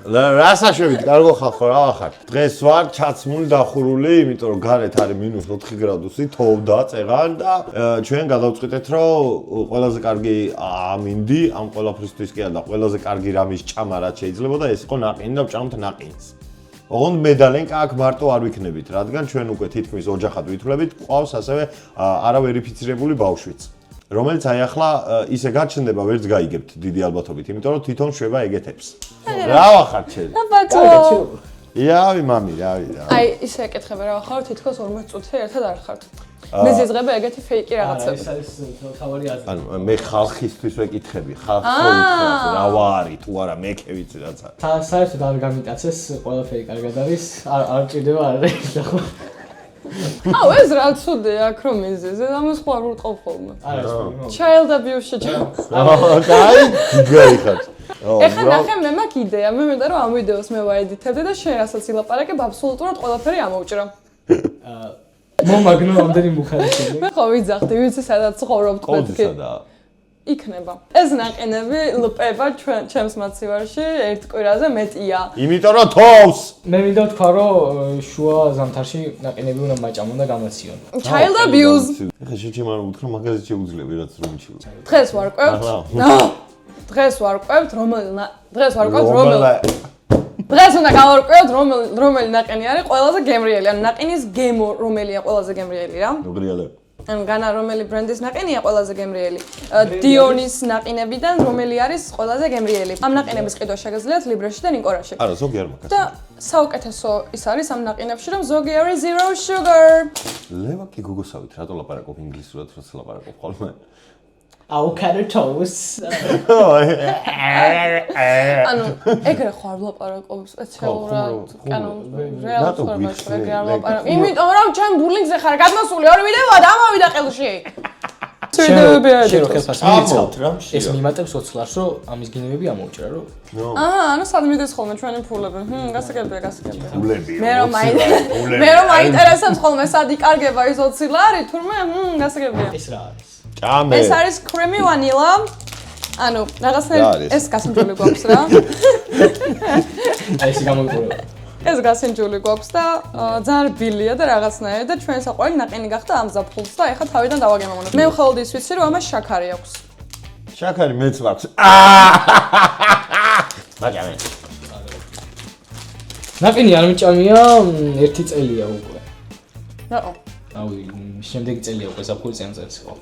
რასაშვებით, კარგო ხალხო, რა ვახარ. დღეს ვარ ჩაცმული დახურული, იმიტომ რომ გარეთ არის -4 გრადუსი, თოვდა, წეღან და ჩვენ გადავწყვიტეთ, რომ ყველაზე კარგი ამინდი ამ ყველაფრისთვის კი არა და ყველაზე კარგი რამის ჭამა რაც შეიძლებოდა ეს იყო ნაყინი და ვჭამთ ნაყინს. ოღონდ მე და ლენკა აქ მარტო არ ვიქნებით, რადგან ჩვენ უკვე თითქმის ოჯახად ვითვლებით, ყავს ასევე არავერიფიცირებული ბავშვიც. რომელიც აი ახლა ისე გაჩნდება, ვერც გაიგებთ დიდი ალბათობით, იმიტომ რომ თვითონ შვება ეგეთებს. რა ვახარ შენ? აბატო. იავი მამი, რავი. აი, ისე ეკითხება რა ვახარ, თითქოს 40 წუთი ერთად არ ხართ. მე ზიზღება ეგეთი ფეიკი რაღაცები. ეს არის თავარი აზრი. ანუ მე ხალხისთვის ვეკითხები, ხალხს ვეკითხებ, რა ვარი, თუ არა მეკე ვიცი რაცა. საერთოდ არ გამიტაცეს, ყველაფერი კარგად არის, არ ჭირდება არა. აუ ეს რა ცუდია აქ რომ მიზეზე, ამას ხო არ ვუტყობ ხოლმე. არა, Child abuse-ში. აი, გიგარი ხარ. ეხლა ნახე მე მაქვს იდეა, მე მინდა რომ ამ ვიდეოს მე ვაედიტებდე და შენ რასაც ილაპარაკებ, აბსოლუტურად ყველაფერი ამოვჭრა. მომაგნო ამდენი მუხარიშვილი. მე ხო ვიძახდი, ვიცი სადაც ცხოვრობთ მეთქი. კოდისადა. იქნება. ეს ნაყინები ლპება ჩემს მაცივარში ერთ კვირაზე მეტია. იმიტომ რომ თოვს. მე მინდა ვთქვა, რომ შუა ზამთარში ნაყინები უნდა მაჭამონ და გამაციონ. Child abuse. ეხლა შეჭიმა რომ უთხრა მაგაზით შეუძლია ვიღაც რომ მიჩილო. დღეს ვარკვევთ. დღეს ვარკვევთ დღეს უნდა გავარკვევთ რომელი ნაყინი არის ყველაზე გემრიელი. ანუ ნაყინის გემო რომელია ყველაზე გემრიელი რა? ნუღრიალე. ან განა რომელი ბრენდის ნაყინია ყველაზე გემრიელი? დიონის ნაყინებიდან რომელი არის ყველაზე გემრიელი? ამ ნაყინების ყიდვა შეგიძლიათ ლიბრეში და ნიკორაში. არა, ზოგი არ მაგას. და საუკეთესო ის არის ამ ნაყინებში, რომ ზოგი არის zero sugar. ლევა კი გოგოსავით, რატო ლაპარაკობ ინგლისურად, როცა ლაპარაკობ ხოლმე? Avocado toast. ანუ ეგრე ხო არ ვლაპარაკობ სპეციალურად, ანუ რეალურად არ ლაპარაკობ. იმიტომ რომ ჩემ ბულინგზე ხარ გადმოსული ორი ვიდეოა და ამოვიდა ხელში. შენ ხელფას მიიწავთ რა? ეს მიმატებს ოცლას, რომ ამის გინებები ამოვჭრა, რომ ანუ სად მიდის ხოლმე ჩვენი ფულები? გასაგებია. ფულები. მე რომ მაინტერესებს ხოლმე სად იკარგება ის 20 ლარი, თურმე გასაგებია. ეს რა არის? ჭამე. ეს არის creamy vanilla. ანუ რაღაცნაირად ეს გასინჯული გვაქვს რა. აი ეს გამოგიყურება. ეს გასინჯული გვაქვს და ძალიან რბილია და რაღაცნაირად და ჩვენ საყვარელი ნაყინი გახდა ამ ზაფხულს და ეხლა თავიდან დავაგემოვნებ. მე მხოლოდ ის ვიცი რომ ამას შაქარი აქვს. შაქარი მეც მაქვს. მაგარი. ნაყინი არ მიჭამია 1 წელია უკვე. რაო? აუ, შემდეგი წელია უკვე ზაფხულის წელს ხო?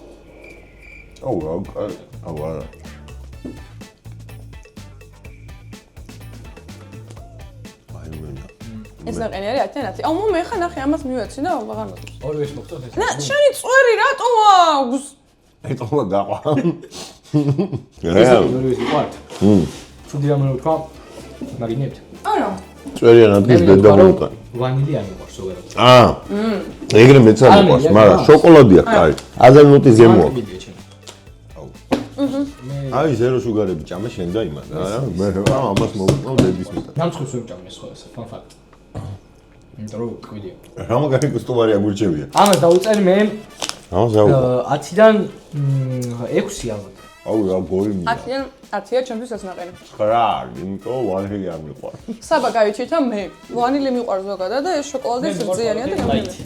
აუ, არა. ეს ნაყინი არის 10-10. აუ, მე ხა ნახე ამას მივეცი და აღარ მოწონს. ორივეს მოგწონს ეს? და შენი წვერი რატო აქვს? ეტყობა გაყვა. ორივეს ვიყავთ. ცუდი რამე რო თქვა, მაგინებთ. არა. წვერიან ადგილს დედამოუტან. ვანილი არ მიყვარს ზოგადად. ეგრე მეც არ მიყვარს, მაგრამ შოკოლადი აქვს, კაი. 1000 ნუტის გემო აქვს. აი ზერო შუგარები ჭამე შენ და იმან რა მე ამას მოვუყავ დედის მეტად დამცხებს ვერ ჭამე სხვა ეს ფან ფაქტ იმიტომ რომ კვიდია რა მაგარი კუსტომარი აგურჩევია ამას დაუწერ მე ამას დაუყო 10-დან 6 ალბათ აუ რა გორი მია 10-დან 10-ია ჩემთვის ეს ნაყინი 9 იმიტომ ვანილი არ მიყვარს საბა გავიჩითა მე ვანილი მიყვარს ზოგადად და ეს შოკოლადი სრძიანია და გამიგე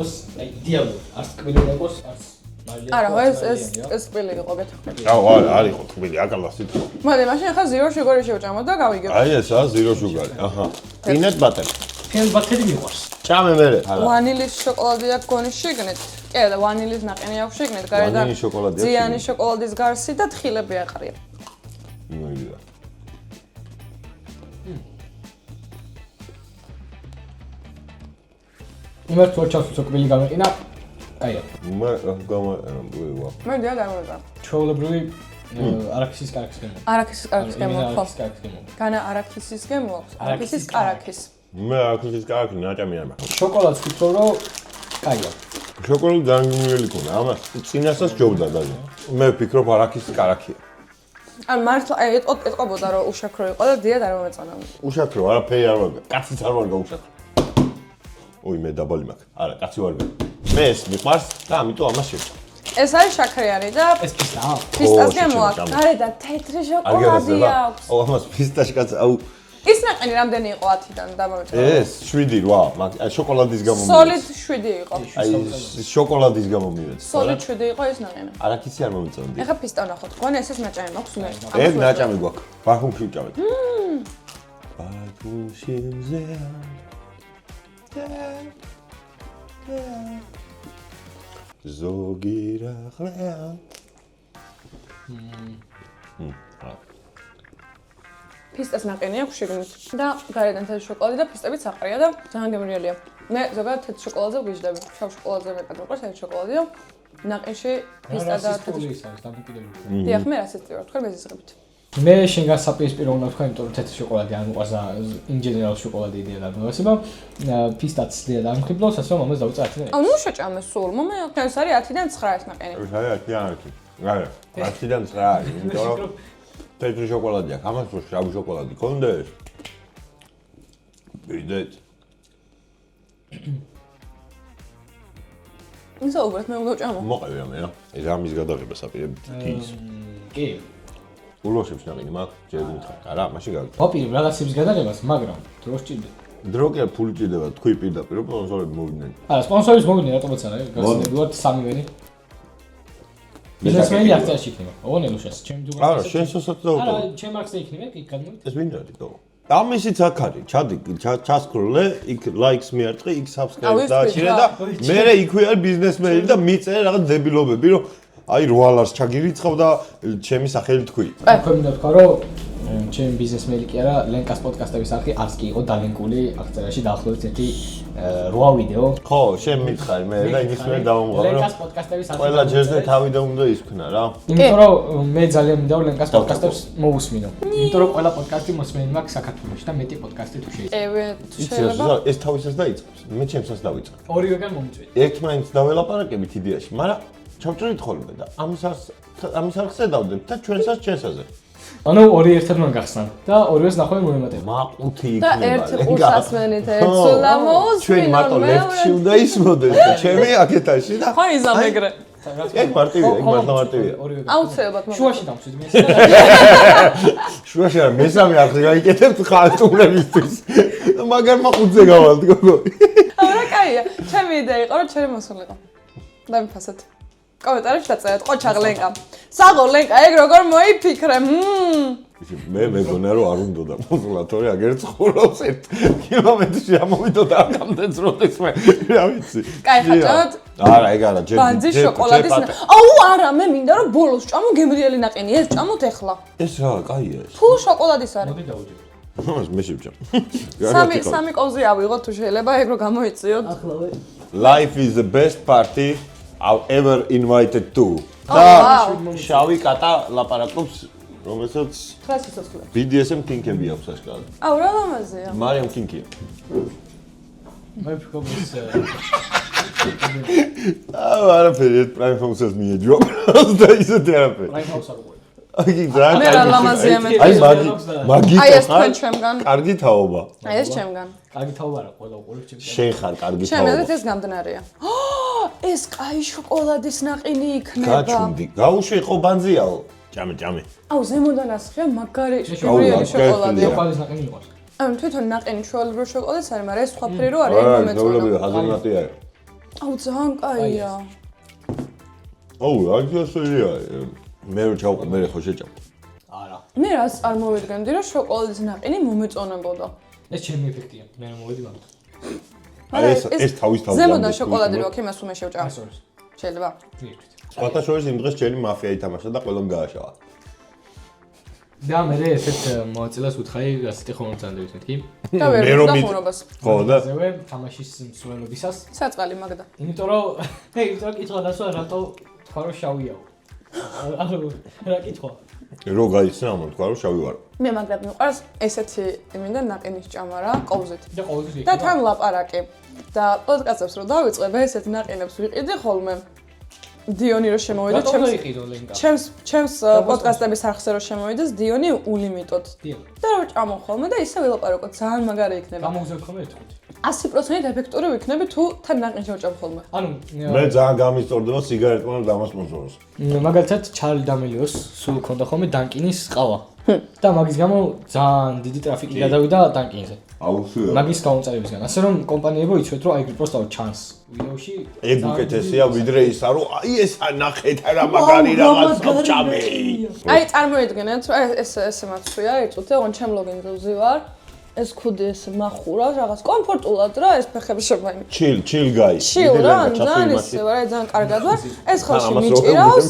ოს აი დიაბლო არც კვილი იყოს არც არა, ეს სპილი იყო გეთქვი. აუ, არ იყო თბილი, აკალას თვითონ. მოდი, მაშინ ახლა zero sugar-ი შევჭამოთ და გავიგებ. აი ესაა zero sugar-ი. აჰა. peanut butter. peanut butter-ი მიყვარს. ჭამე მერე. ვანილის შოკოლადი აქვს გონის შიგნით. კი, და ვანილის ნაყინი აქვს შიგნით, გარედან. ვანილის შოკოლადი აქვს. ძიანი შოკოლადის გარსი და თხილები აყრია. მოიგია. იმერთ რო ჩავსო კვილი გამეყინა. აია. მე გამოვიყვა. მე დიახ დამოვიდა. ჩაოლებრივი არაქისის კარაქის გემო. არაქისის კარაქის გემო ხო? გემო. განა არაქისის გემო აქვს. არაქისის კარაქის. მე არაქისის კარაქი ნაჭამი არ მაქვს. შოკოლადს ვფიქრობ რომ კაია. შოკოლადი ძალიან გმირელი ქონა. ამას წინასაც ჯობდა ძალიან. მე ვფიქრობ არაქისის კარაქია. ან მართლა აი ეტყობოდა რომ უშაქრო იყო და დიად არ მომეწონა. უშაქრო, არაფერი არ ვარგა. კაციც არ ვარგა უშაქრო. ოი მე დაბალი მაქვს. არა, კაცი ვარგა. მე ეს მიყვარს და ამიტომ ამას შევჭამ. ეს არის შაქრიანი და ეს პისტაა? პისტას გემოაქვს. გარედან თეთრი შოკოლადი აქვს. ო, ამას პისტაშკაც, აუ. ის ნაყინი რამდენი იყო 10-დან დამოვიწყე? ეს 7, მაგრამ შოკოლადის გამო მივეც. სოლიდ 7 იყო. აი, შოკოლადის გამო მივეც. სოლიდ 7 იყო ეს ნაყინი. არაკისი არ მომიწონდი. ეხა პისტა ნახოთ. გონი ესეც ნაჭამი მაქვს მე. ეგ ნაჭამი გვაქვს. ბარხუმში ვჭამეთ. ბარხუმში მზეა. ზოგი რახლეა. პისტას ნაყინი აქვს შიგნით და გარედან თეთრი შოკოლადი და პისტები საყრია და ძალიან გემრიელია. მე ზოგადად თეთრ შოკოლადზე ვგიჟდები. შავ შოკოლადზე მეტად მიყვარს თეთრი შოკოლადი და ნაყინში პისტა და თეთრი ის არის დამოკიდებული. დიახ, მე რასაც ვიტყვი, თქვენ მეზიზღებით. მე შენგან საპირისპირო უნდა ვთქვა, იმიტომ რომ თეთრი შოკოლადი არ მიყვარს და in general შოკოლადი იდეა და მოვასება. პისტაც იდეა და ამხიბლოს, ასე რომ ამას დავწერე 10-დან. აუ, ნუ შეჭამე სულ. მომე ეს არის 10-დან 9 ეს ნაყინი. ეს არის 10-დან 9. გარე, 10-დან 9 არის, იმიტომ რომ თეთრი შოკოლადი აქვს, ამას რო შავი შოკოლადი გქონდეს. ვიდეთ. ისე უბრალოდ მე უნდა ვჭამო. მოყევია მე რა. ეს ამის გადაღება საპირებით ის. კი. ულოშებს ნაყინი მაქვს, ჯერ მითხარ, არა, მაშინ გავიქცე. ვაპირებ რაღაცების გადაღებას, მაგრამ დრო სჭირდება. დრო კი არ ფული ჭირდება, თქვი პირდაპირ, რომ სპონსორები მოვიდნენ. არა, სპონსორის მოვიდნენ რატომაც არა, გასაგებად სამივენი. ბიზნესმენი აქციაში იქნება. ოღონდ ელუშას, ჩემი დუღა. არა, შენ სოსაც დავუტოვე. არა, ჩემ აქცია იქნება, იქ გადმოვიდე. ეს ვინ არის თო? ამისიც აქ არის, ჩადი, ჩასკროლე, იქ ლაიქს მიარტყი, იქ subscribe დააჭირე და მე იქვე არის ბიზნესმენი და მიწერე რაღაც დებილობები, რომ აი 8 ლარს ჩაგირიცხავ და ჩემი სახელი თქვი. აქვე მინდა ვთქვა, რომ ჩემი ბიზნესმენი კი არა, ლენკას პოდკასტების არხი არც კი იყო დალენკული აღწერაში დაახლოებით 8 ვიდეო. ხო, შენ მითხარი მე და იმის მე დავამღალე, რომ ლენკას პოდკასტების არხი ყველა ჯერზე თავიდან უნდა ისქნა რა. იმიტომ რომ მე ძალიან მინდა ლენკას პოდკასტებს მოვუსმინო. იმიტომ რომ ყველა პოდკასტი მოსმენი მაქვს საქართველოში და მეტი პოდკასტი თუ შეიძლება. შეიძლება ეს თავისას დაიწყებს, მე ჩემსაც დავიწყებ. ორივეგან მომიწვია. ერთმანეთს დაველაპარაკებით იდეაში, მაგრამ ჩავჭრით ხოლმე და ამის არხზე დავდებ და ჩვენსაც ჩვენსაზე. ანუ ორი ერთად მან გახსნა და ორივეს ნახავენ მოემატება. მაყუთი და იქნება. ერთი ყურსასმენით ერთსულა მოუსმინო. ჩვენ მარტო ლეფტში უნდა ისმოდეს და ჩემი აქეთაში და ხო იზამეგრე. ეგ მარტივია, ეგ მართლა მარტივია. აუცილებლად მოგვიყვება. შუაში დამშვიდ მე. შუაში არ მესამე არხზე გაიკეთებთ ხალხურებისთვის. მაგარ მაყუთზე გავალთ გოგო. არა, კაია. ჩემი იდეა იყო, რომ ჩემი მოსულიყო. დამიფასეთ. კომენტარებში დაწერეთ, ყოჩაღ ლენკა. საღო ლენკა, ეგ როგორ მოიფიქრე? მე მეგონა რომ არ უნდა და მოსულათორი აგერ ცხოვრობს 1 კილომეტრში ამოვიდოდა აკამდეც როდეს მე რა ვიცი. კაი ხაჭავთ. არა, ეგ არა, ჯერ ბანძი შოკოლადის. აუ, არა, მე მინდა რომ ბოლოს ჭამო გემრიელი ნაყინი, ეს ჭამოთ ახლა. ეს რა, კაია ეს. თუ შოკოლადის არის. მოდი დავუჯერე. მას მე შევჭამ. სამი კოვზი ავიღოთ თუ შეიძლება ეგ რო გამოიწიოთ. ახლავე. Life is the best party I've ever invited to. და შავი კატა ლაპარაკობს, რომელსაც BDSM კინკები აქვს აშკარად. აუ, რა ლამაზია. მარიამ კინკია. მე ვფიქრობ ეს აუ, არაფერი, პრაიმ ფუნქციას მიეჯო. და ისეთი არაფერი. რაი ხავს არ უყურე. აი, რა მე რა ლამაზია მე. აი, მაგი აი ეს თქვენ ჩემგან. კარგი თაობა. აი ეს ჩემგან. კარგი თაობა რა, ყველა უყურებს ჩემს. შენ ხარ კარგი ჩემ თაობა. ეზეთ ეს გამდნარია. ეს კაი შოკოლადის ნაყინი იქნება. გაჩუნდი. გაუშვი ხო ბანძიაო. ჭამე. აუ, ზემოდან ასხია მაგარი აუ, შოკოლადი შოკოლადი. შოკოლადის ნაყინი მიყვარს. ანუ თვითონ ნაყინი ჩვეულებრივ შოკოლადს არის, მაგრამ ეს სხვაფერი რო არის, არა, მომეწონა. ჩვეულებრივ ჰაზელნატი არის. აუ, ძალიან კაია. აუ, აგიოსია. მე რო ჩავყო, მე ხო შეჭამ. არა. მე რას წარმოვიდგენდი, რომ შოკოლადის ნაყინი მომეწონებოდა. ეს ჩემი ეფექტია. მე რა მოვედი მაგ. ეს თავის ზემოდან შოკოლადი რო აქვს, იმას უმე შევჭამ. ეს არის. შეიძლება. ვირთვით. სხვათა შორის იმ დღეს ჩემი მაფია ითამაშა და ყველამ გააშავა. და მე ესეთ მოაწილას უთხარი ასეთი ხომწანდებით მეთქი. და ვერ მე რომ მიდახურობას. ხო და ზევე თამაშის მსვლელობისას. საწყალი მაგდა. იმიტომ რომ კითხვა დასვა რატო თქვა რომ შავიაო. ანუ რა კითხვა? რო გაიცნა ამ თქვა რომ შავი ვარ. მე მაგრად მიყვარს ესეთი იმინდა ნაყინის ჭამა რა, ყოვზით. და ყოველთვის და თან ლაპარაკი. და პოდკასტებს რო დავიწყებ, ესეთ ნაყინებს ვიყიდი ხოლმე. დიონი რო შემოვიდა ჩემს პოდკასტების არხზე რო შემოვიდეს დიონი ულიმიტოდ. და რო ჭამო ხოლმე და ისე ვილაპარაკოთ, ძალიან მაგარი იქნება. გამოგზავნე ხოლმე 1-5. 100% ეფექტური ვიქნები თუ თან ნაყინში ვჭამ ხოლმე. ანუ მე ძალიან გამისტორდება სიგარეტმა დამას მოსწონს. მაგალითად ჩარლი დამელიოს სულ ქონდა ხოლმე დანკინის ყავა. და მაგის გამო ძალიან დიდი ტრაფიკი გადავიდა დანკინზე. აუცილებლად. მაგის გაუწარებისგან. ასე რომ კომპანიებო იცვეთ რომ აი პროსტა ჩანს ვიდეოში. ეგ უკეთესია ვიდრე ისა რომ აი ეს ნახეთ რა მაგარი რაღაც ჭამე. აი წარმოიდგინეთ რომ ეს მაცვია იწუთე ოღონ ჩემ ლოგინზე ვზივარ. ეს ქუდი ეს מחურავს რაღაც კომფორტულად რა ეს ფეხები შემაიმი. ჩილ გაი. ჩილ რა ძალიან ისე ვარ ძალიან კარგად ვარ. ეს ხელში მიჭირავს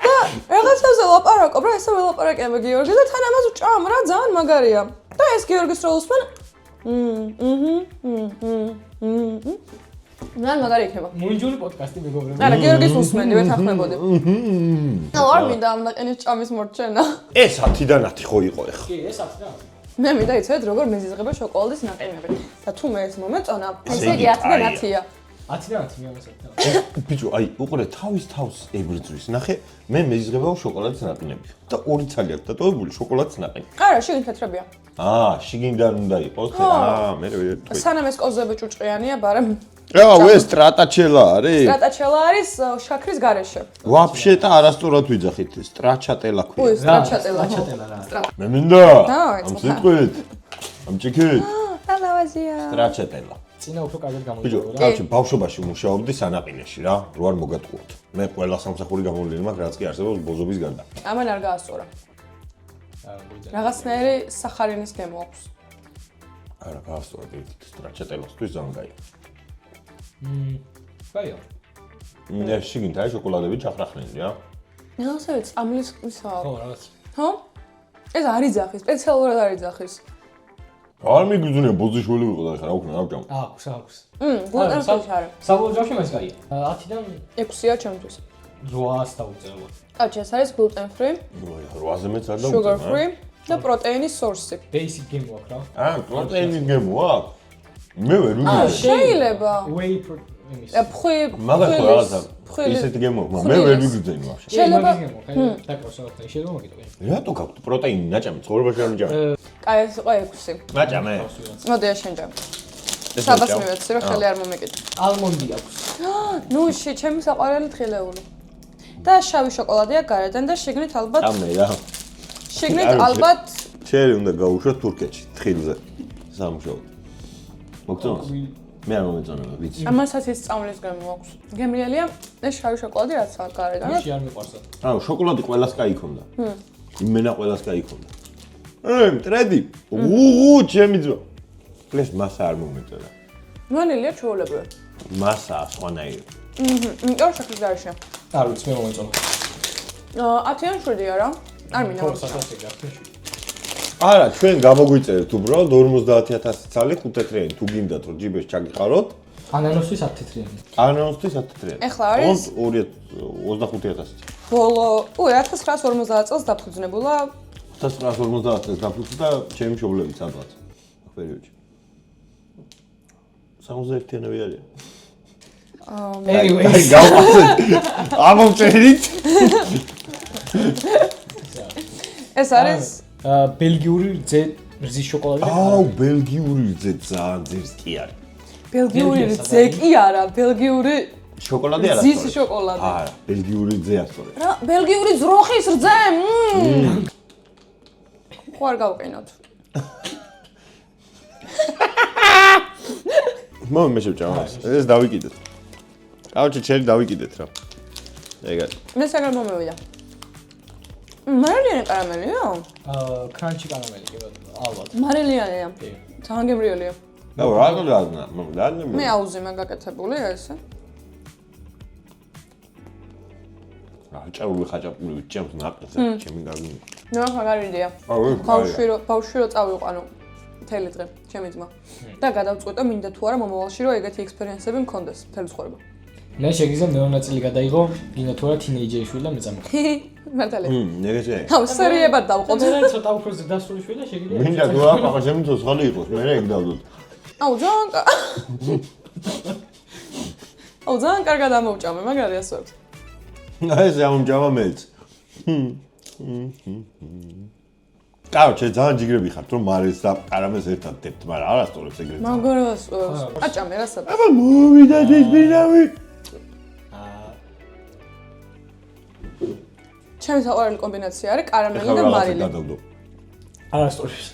და რაღაცაზე ლაპარაკობ რა ესე ველაპარაკება გიორგი და თან ამას ვჭამ რა ძალიან მაგარია. და ეს გიორგის რო უსმენ ძალიან მაგარი იქნება. მოინჯური პოდკასტი მეგობრებო. არა გიორგის უსმენდი ვეთანხმებოდი. არ მინდა ამ ნაყინის ჭამის მორჩენა. ეს 10-დან 10 ხო იყო ეხა. კი, ეს 10 და. მე მინდა იცოდეთ როგორ მეზიზღება შოკოლადის ნაყინები. და თუ მე ეს მომეწონა, ესე იგი 10-დან 10-ია. 10-დან 10 მე ამასაკეთებ. ბიჭო, აი, უყურე თავის თავს ებრძვის. ნახე, მე მეზიზღებავ შოკოლადის ნაყინები. და ორი ცალი აქვს დატოვებული შოკოლადის ნაყინი. არა, შიგნით თეთრებია. შიგნიდან უნდა იყოს. მე ვიდეო. სანამ ეს კოზები ჭუჭყიანია, ბარემ ეს სტრატაჩელა არის? სტრატაჩელა არის შაქრის გარეშე. ვაფშე და არასწორად ვიძახით, სტრაჩატელა უი, ქვია. სტრაჩატელა. ჩატელა რა. მე მინდა. დავაი, ამ წყობა. სიტყვით. ამ ჭიქით. ალავაზია. სტრაჩატელა. წინა უფრო კარგად ბიჭო, გამოიყო რა. კაცი, ბავშვობაში მუშაობდი სანაყინეში რა, რო არ მოგატყუოთ. მე ყველა სამსახური გამოვლინე მაქვს, რაც კი არსებობს ბოზობის გარდა. ამან არ გაასწორა. რაღაცნაირი სახარინის გემო აქვს. არა, გაასწორა ერთით სტრაჩატელასთვის ძალიან კაი. კაია. ეს შიგნით არის შოკოლადები ჩახრახნილი რა. ნახე, წამლის ისაა. ხო, რაღაც. ხო? ეს არ იძახის, სპეციალურად არ იძახის. არ მიგძვნია ბოძიშვილი ვიყო და ხა რა უქნა რა ვჭამ. აქვს. გულტენში არის. საბოლოო ჯამში მას კაია. 10-დან 6-ია ჩემთვის. 800 დაუწერო. კაცი, ეს არის gluten free, 800 მეც არ sugar დაუწერა. free და პროტეინის სორსი. Basic game აქვს რა. პროტეინის გემო აქვს. მე ვერ ვიგებ. შეიძლება. Whey protein. ფხვი, მაგას ხო რაღაცა ისეთი გემო აქვს, მე ვერ ვიგრძენ ვაფშე. შეიძლება დაკროს რა თქმა შეიძლება მოგიტყვი. რატო გაქვთ პროტეინი ნაჭამი ცხოვრებაში არ მიჭამე. კაი, ეს იყო 6. ნაჭამე. მოდი შენჯამ. საბას მივეცი, რომ ხელი არ მომეკიდე. ალმონდი აქვს. ნუ ჩემი საყვარელი თხილეული. და შავი შოკოლადი აქვს გარედან და შიგნით ალბათ ჭამე რა. შიგნით ალბათ შერი უნდა გაუშვათ თურქეთში, თხილზე. სამუშაოდ. მოგწონს? მე არ მომეწონება, ვიცი. ამასაც ის წამლის გემო აქვს. გემრიელია ეს შავი შოკოლადი რაც აქვს გარედან. მაშინ არ მიყვარს. ანუ შოკოლადი ყველას კაი ქონდა. იმენა ყველას კაი ქონდა. მტრედი. ჩემი ძმა. ეს მასა არ მომეწონა. ვანილია ჩვეულებრივი. მასა სხვანაირი. იმიტომ შაქრის გარეშე. არ ვიცი მე მომეწონა. 10-დან 7 არა? არ მინდა. ხო, სასაცილო გახსნა. არა, ჩვენ გამოგვიწერეთ უბრალოდ 50000 ცალი 5 თეთრიანი თუ გინდათ რომ ჯიბეს ჩაგიყაროთ. ანანოსის 10 თეთრიანი. ანანოსის 10 თეთრიანი. ეხლა არის 25000. ბოლო, 1950 წელს დაფუძნებულა 1950 წელს დაფუძნდა ჩემი მშობლებიც ალბათ. ამ პერიოდში. 61-იანები არიან. Anyways, გავყავთ. ამოვწერით. ეს არის ბელგიური რძე რძის შოკოლადი. ბელგიური რძე ძალიან ძირს კი არის. ბელგიური რძე კი არა, ბელგიური შოკოლადი არა. ძის შოკოლადი. არა, ბელგიური რძე ასწორე. რა, ბელგიური ძროხის რძე? ხო არ გავყინოთ. მომე მე შევჭამ ამას. ეს დავიკიდეთ. კაუჩი ჩერი დავიკიდეთ რა. ეგად. მე საგარ მომევიდა. მარილიანი კარამელია? კრანჩი კარამელი კი ბატონო, ალბათ. მარილიანია. კი. ძალიან გემრიელია. რა გაზნა? მე აუზიმა გაკეთებული ესე. ჭარული ხაჭაპური ვიჭამს ნაყრს ჩემი გაგინი. ნუ მაგარია. ბავშვი რო წავიყვანო მთელი დღე, ჩემი ძმა. და გადავწყვიტე მინდა თუ არა მომავალში რომ ეგეთი ექსპერიენსები მქონდეს მთელი ცხოვრება. მე შეგიძლია მეორე ნაწილი გადაიღო, გინდა თუ არა თინეიჯერი შვილი და მეწამე. მართალია. ეგეთია. აუ სერიებად დავყოთ. მე ცოტა უფრო ზრდასრული შვილი და შეგიძლია. მინდა თუ არა პაპა შემიწო სხალი იყოს, მე ეგ დავდოთ. აუ ძალიან კარგად ამოვჭამე, მაგარი ასოებს. ეს ამომჭამა მეც. კაროჩე ძალიან ჯიგრები ხართ რომ მარილს და კარამელს ერთად დებთ, მაგრამ არასწორებს ეგრეთ. მაგარას აჭამე რა საერთოდ. აბა მოვიდა დისბინავი. ჩემი საყვარელი კომბინაცია არის კარამელი და მარილი. არასწორებს.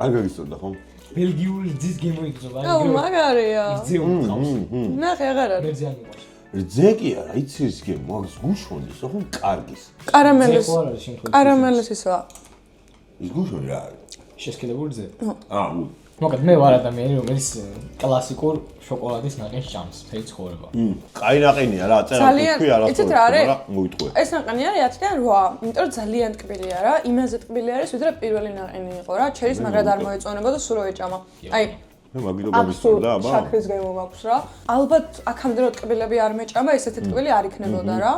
არ გაგიწოდა ხომ? ბელგიური ძის გემოიგზო აუ მაგარია. ძეო ყავს. ნახე აღარ არის. მე ძალიან მიყვარს. რძე კი არა, იცი ის გემო, მაგას გუშონდის, ხო კარგის. კარამელის. ხო არ არის შემთხვევით. კარამელის ისა. ის გუშონი რა არის? შესქედებული ძე. აა, მოკლედ მე ვარ ადამიანი, რომელიც კლასიკურ შოკოლადის ნაყენს ჭამს მთელი ცხოვრება. კაი ნაყენია რა, წერა თქვი იცით რა არის? მოიტყვე. ეს ნაყენი არის 10-დან 8, იმიტომ რომ ძალიან ტკბილია რა, იმაზე ტკბილი არის, ვიდრე პირველი ნაყენი იყო რა, ჩერის მაგრად არ მოეწონებოდა, სულ რო ეჭამა. აი, მე მაგიტო გამისწორდა, აბა. შაქრის გემო მაქვს რა. ალბათ აქამდე რო ტკბილები არ მეჭამა, ესეთი ტკბილი არ იქნებოდა რა.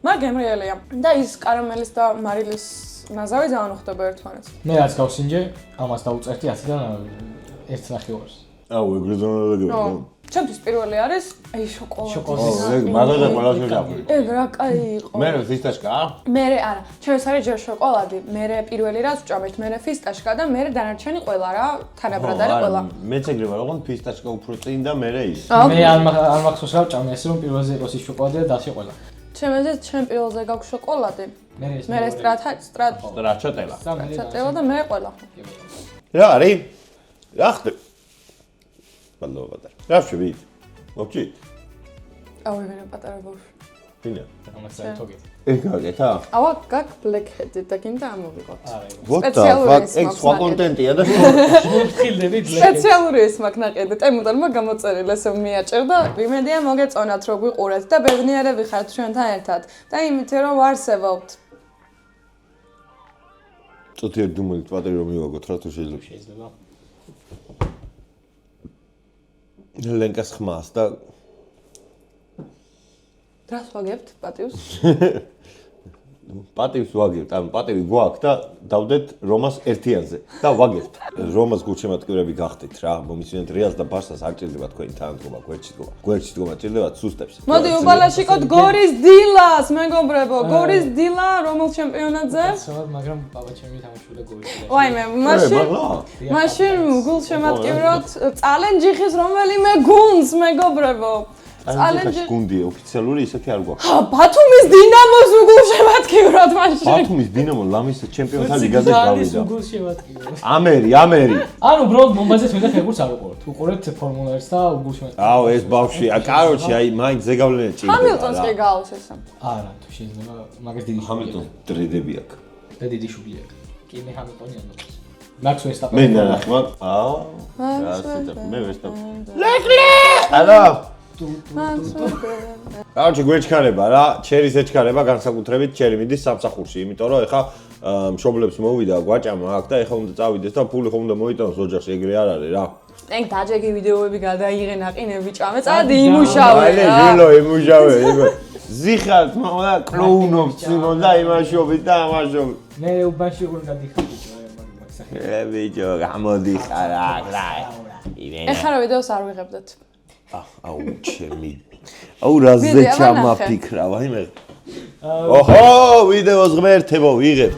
მაგრამ გემრიელია. და ის კარამელის და მარილის ნაზავი ძალიან უხდება ერთმანეთს. მე რაც გავსინჯე, ამას დაუწერდი 10-დან 1.5-ს. აუ, ეგრე ზონალაგებია. ჩემთვის პირველი არის აი შოკოლადი. ეგ მაგაზე ყველაზე დაგვი. ეგ რა კაი იყო. მე ფისტაშკა? მე არა, ჩემს არის ჯერ შოკოლადი, მე პირველი რაც ვჭამეთ, მე ფისტაშკა და მე დანარჩენი ყველა რა, თანაბრად არის ყველა. მეც ეგრე ვარ, ოღონდ ფისტაშკა უფრო წინ და მე ის. მე არ მახსოვს რა ვჭამე, ესე რომ პირველზე იყოს ის შოკოლადი და დასი ყველა. ჩემზე ჩემ პირველზე გაქვს შოკოლადი. მე სტრაჩატელა. სტრაჩატელა და მე ყველა. რა არის? რა ხდება? ბალოვადა. რა შევით? მოგჭი? აუ მე პატარა ბავშვი. ვინა? ამას საერთოდ. ეგ გაკეთა? ავა გაკ ბლეკჰედი და გინდა ამოვიღოთ. სპეციალური ეგ სხვა კონტენტია და მოხილდები ბლეკჰედი. სპეციალური ეს მაქვს ნაყედი. ტემუდალმა გამოწერილი ესე მიაჭერ და იმედია მოგეწონათ რომ გვიყურეთ და ბედნიერები ხართ ჩვენთან ერთად და იმით რომ ვარსებობთ. წუთი დუმილით პატერი რომ მივაგოთ რა თუ შეიძლება. შეიძლება. ლენკას ხმას და რას ვაგებთ პატივს? პატივს ვაგებთ, ანუ პატივი გვაქვს და დავდეთ რომას ერთიანზე და ვაგებთ. რომას გულშემატკივრები გახდით რა, მომისმინეთ რეალს და ბარსას არ ჭირდება თქვენი თანადგომა, გვერდჩიტგომა ჭირდება სუსტებს. მოდი უბალაშიკოთ გორის დილას, მეგობრებო, გორის დილა რომელ ჩემპიონატზე? მაგრამ ბაბა ჩემი თამაშობდა გორისში. ვაიმე, მაშინ გულშემატკივროთ წალენჯი ხის რომელიმე გუნდს, მეგობრებო. წალენჯი გუნდია ოფიციალური ისეთი არ გვაქვს. ბათუმის დინამოს უგულშემატკივროთ მაშინ. ბათუმის დინამო ლამის ჩემპიონთა ლიგაზე გავიდა. უგულშემატკივროთ. ამერი. ანუ უბრალოდ მომბაზეთ მე და ფეგურს არ უყურებთ. უყურებთ ფორმულა 1 და უგულშემატკივროთ. აუ ეს ბავშვი, კაროჩე აი მაინც ზეგავლენე ჭირდება. ჰამილტონს კი გაავს ესა. არა, თუ შეიძლება მაგას დიდი ჰამილტონ დრედები აქვს. და დიდი შუბლი აქვს. კი მე ჰამილტონი არ მოწონს. მაქს ვესტაპენი. მე ნახმა. აუ. მე ვესტაპენი. ლეკლე! არა. კაროჩე გვეჩქარება რა, ჩერის ეჩქარება განსაკუთრებით ჩერი მიდის სამსახურში, იმიტომ რომ ეხა მშობლებს მოვიდა გვაჭამა აქ და ეხა უნდა წავიდეს და ფული ხომ უნდა მოიტანოს ოჯახში, ეგრე არ არის რა. ეგ დაჯეგი ვიდეოები გადაიღე ნაყინები ჭამე, წადი იმუშავე რა. ჟილო იმუშავე. ზიხართ მამა კლოუნობს სიმონ და იმაშობით და ამაშობით. მე უბანში როგორ გადიხარ ბიჭო, მაგ სახე. ბიჭო, გამოდიხარ აქ რა. ეხლა რა ვიდეოს არ ვიღებდეთ. აუ ჩემი. აუ რაზე ჩამაფიქრა, ვაიმე. ოჰო, ვიდეოს ღმერთებო, ვიღებ.